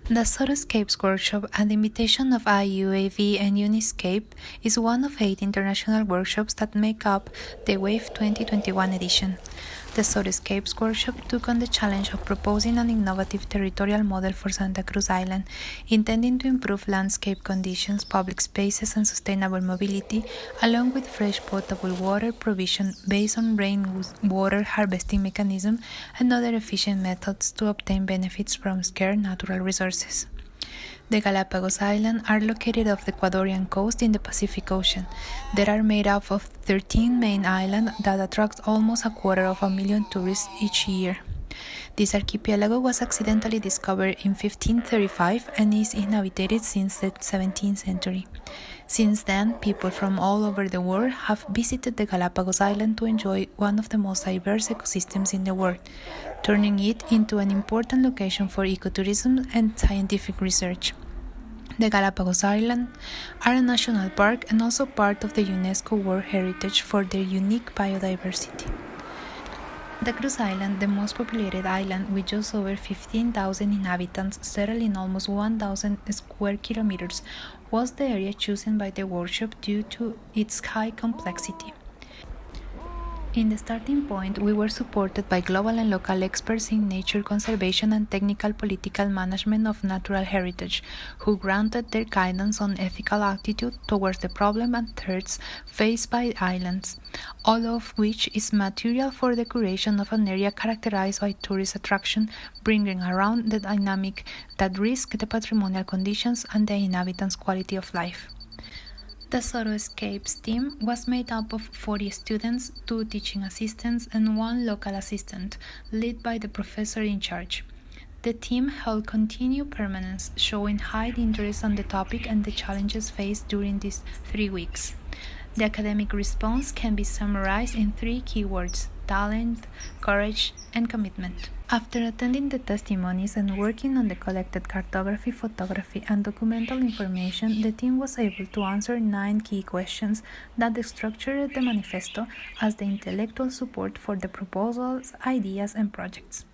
The Soroscapes workshop, at the invitation of W.a.Ve and Uniscape, is one of 8 international workshops that make up the W.a.Ve 2021 edition. The Soroscapes workshop took on the challenge of proposing an innovative territorial model for Santa Cruz Island, intending to improve landscape conditions, public spaces, and sustainable mobility, along with fresh potable water provision based on rainwater harvesting mechanism and other efficient methods to obtain benefits from scarce natural resources. The Galapagos Islands are located off the Ecuadorian coast in the Pacific Ocean. They are made up of 13 main islands that attract almost 250,000 tourists each year. This archipelago was accidentally discovered in 1535 and is inhabited since the 17th century. Since then, people from all over the world have visited the Galapagos Island to enjoy one of the most diverse ecosystems in the world, turning it into an important location for ecotourism and scientific research. The Galapagos Islands are a national park and also part of the UNESCO World Heritage for their unique biodiversity. The Cruz Island, the most populated island with just over 15,000 inhabitants settled in almost 1,000 square kilometers, was the area chosen by the workshop due to its high complexity. In the starting point, we were supported by global and local experts in nature conservation and technical political management of natural heritage, who granted their guidance on ethical attitude towards the problem and threats faced by islands, all of which is material for the curation of an area characterized by tourist attraction, bringing around the dynamic that risk the patrimonial conditions and the inhabitants' quality of life. The Soroscapes team was made up of 40 students, 2 teaching assistants, and 1 local assistant, led by the professor in charge. The team held continued permanence, showing high interest on the topic and the challenges faced during these 3 weeks. The academic response can be summarized in 3 keywords: talent, courage, and commitment. After attending the testimonies and working on the collected cartography, photography, and documental information, the team was able to answer 9 key questions that structured the manifesto as the intellectual support for the proposals, ideas, and projects.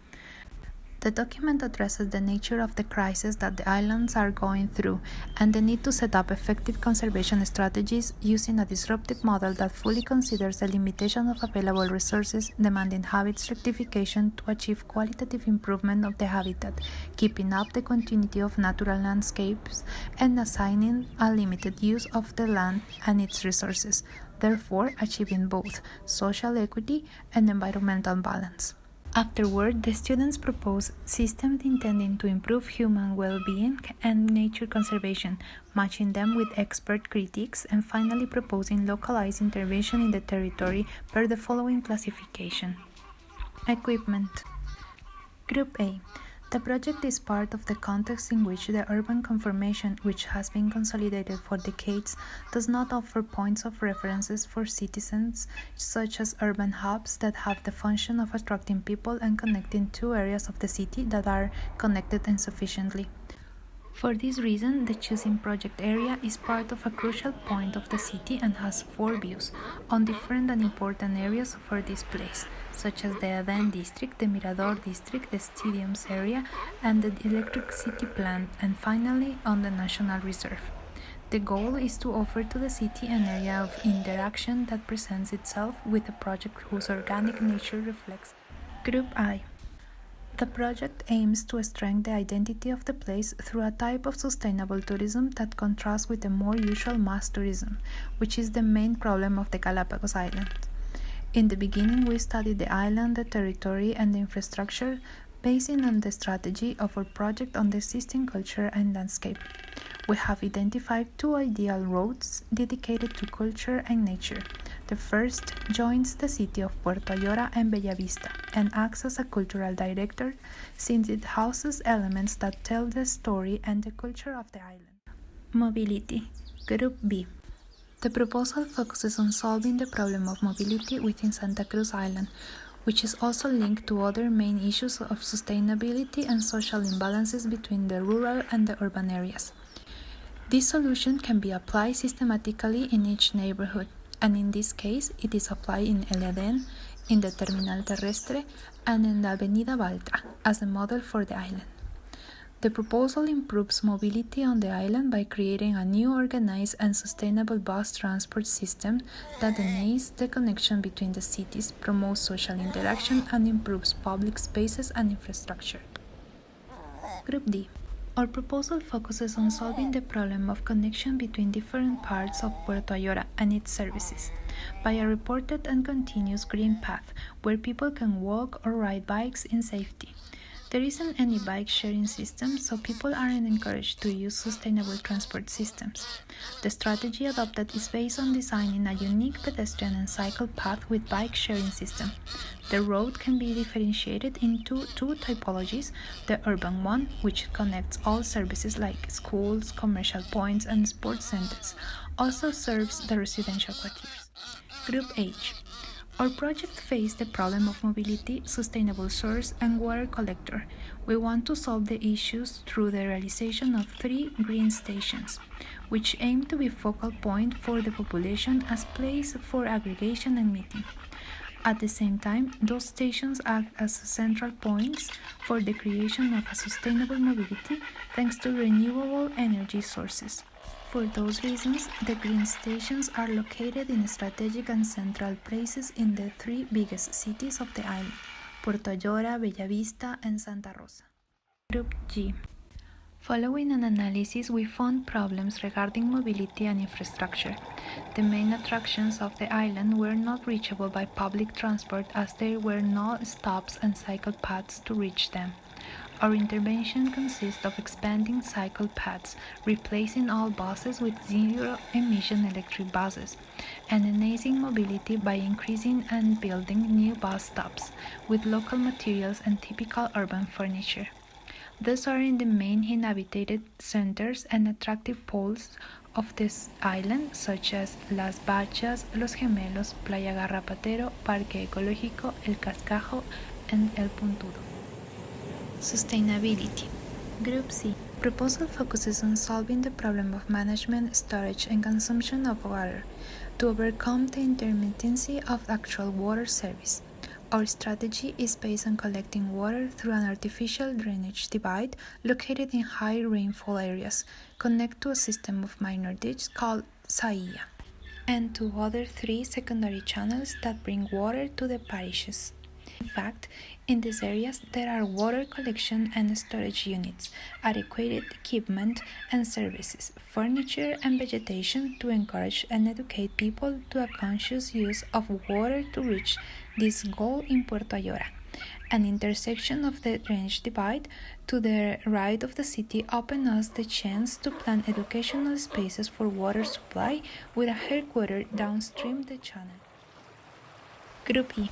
The document addresses the nature of the crisis that the islands are going through and the need to set up effective conservation strategies using a disruptive model that fully considers the limitation of available resources, demanding habits rectification to achieve qualitative improvement of the habitat, keeping up the continuity of natural landscapes, and assigning a limited use of the land and its resources, therefore achieving both social equity and environmental balance. Afterward, the students proposed systems intending to improve human well-being and nature conservation, matching them with expert critiques, and finally proposing localized intervention in the territory per the following classification. Equipment. Group A. The project is part of the context in which the urban conformation, which has been consolidated for decades, does not offer points of references for citizens, such as urban hubs that have the function of attracting people and connecting 2 areas of the city that are connected insufficiently. For this reason, the choosing project area is part of a crucial point of the city and has 4 views on different and important areas for this place, such as the Event District, the Mirador District, the Stadiums area, and the electricity plant, and finally on the National Reserve. The goal is to offer to the city an area of interaction that presents itself with a project whose organic nature reflects. Group I. The project aims to strengthen the identity of the place through a type of sustainable tourism that contrasts with the more usual mass tourism, which is the main problem of the Galapagos Island. In the beginning, we studied the island, the territory, and the infrastructure, basing on the strategy of our project on the existing culture and landscape. We have identified 2 ideal routes dedicated to culture and nature. The first joins the city of Puerto Ayora and Bella Vista and acts as a cultural director since it houses elements that tell the story and the culture of the island. Mobility. Group B. The proposal focuses on solving the problem of mobility within Santa Cruz Island, which is also linked to other main issues of sustainability and social imbalances between the rural and the urban areas. This solution can be applied systematically in each neighborhood, and in this case, it is applied in El Edén, in the Terminal Terrestre, and in the Avenida Baltra as a model for the island. The proposal improves mobility on the island by creating a new organized and sustainable bus transport system that enables the connection between the cities, promotes social interaction, and improves public spaces and infrastructure. Group D. Our proposal focuses on solving the problem of connection between different parts of Puerto Ayora and its services by a reported and continuous green path where people can walk or ride bikes in safety. There isn't any bike sharing system, so people aren't encouraged to use sustainable transport systems. The strategy adopted is based on designing a unique pedestrian and cycle path with bike sharing system. The road can be differentiated into two typologies: the urban one, which connects all services like schools, commercial points, and sports centers, also serves the residential quarters. Group H. Our project faced the problem of mobility, sustainable source, and water collector. We want to solve the issues through the realization of 3 green stations, which aim to be focal point for the population as place for aggregation and meeting. At the same time, those stations act as central points for the creation of a sustainable mobility thanks to renewable energy sources. For those reasons, the green stations are located in strategic and central places in the 3 biggest cities of the island: Puerto Ayora, Bellavista, and Santa Rosa. Group G. Following an analysis, we found problems regarding mobility and infrastructure. The main attractions of the island were not reachable by public transport as there were no stops and cycle paths to reach them. Our intervention consists of expanding cycle paths, replacing all buses with zero-emission electric buses, and enhancing mobility by increasing and building new bus stops with local materials and typical urban furniture. These are in the main inhabited centers and attractive poles of this island, such as Las Bachas, Los Gemelos, Playa Garrapatero, Parque Ecológico, El Cascajo, and El Puntudo. Sustainability. Group C. Proposal focuses on solving the problem of management, storage, and consumption of water to overcome the intermittency of actual water service. Our strategy is based on collecting water through an artificial drainage divide located in high rainfall areas, connected to a system of minor ditches called Saia, and to other 3 secondary channels that bring water to the parishes. In fact, in these areas there are water collection and storage units, adequate equipment and services, furniture and vegetation to encourage and educate people to a conscious use of water to reach this goal in Puerto Ayora. An intersection of the drainage divide to the right of the city opens us the chance to plan educational spaces for water supply with a headquarters downstream the channel. Group E.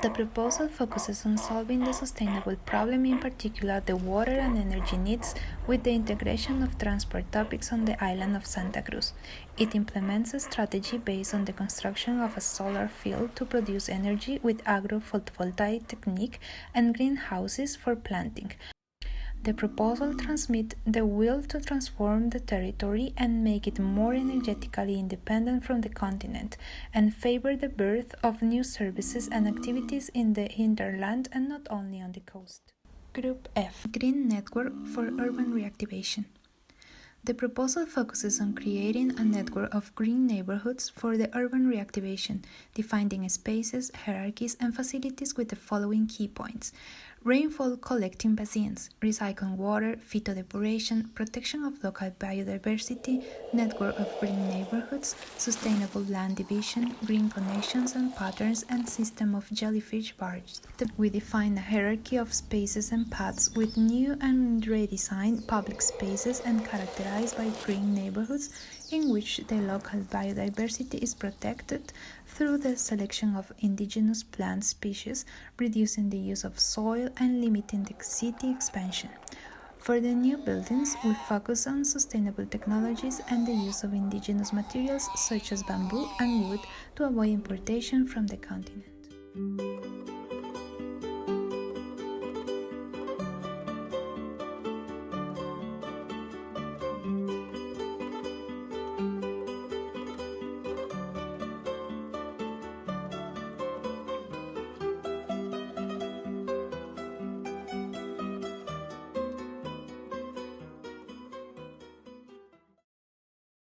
The proposal focuses on solving the sustainable problem, in particular the water and energy needs, with the integration of transport topics on the island of Santa Cruz. It implements a strategy based on the construction of a solar field to produce energy with agro-photovoltaic technique and greenhouses for planting. The proposal transmits the will to transform the territory and make it more energetically independent from the continent, and favor the birth of new services and activities in the hinterland and not only on the coast. Group F. Green Network for Urban Reactivation. The proposal focuses on creating a network of green neighborhoods for the urban reactivation, defining spaces, hierarchies, and facilities with the following key points: rainfall collecting basins, recycling water, phytodepurration, protection of local biodiversity, network of green neighborhoods, sustainable land division, green connections and patterns, and system of jellyfish barges. We define a hierarchy of spaces and paths with new and redesigned public spaces and characterized by green neighborhoods in which the local biodiversity is protected through the selection of indigenous plant species, reducing the use of soil and limiting the city expansion. For the new buildings, we focus on sustainable technologies and the use of indigenous materials such as bamboo and wood to avoid importation from the continent.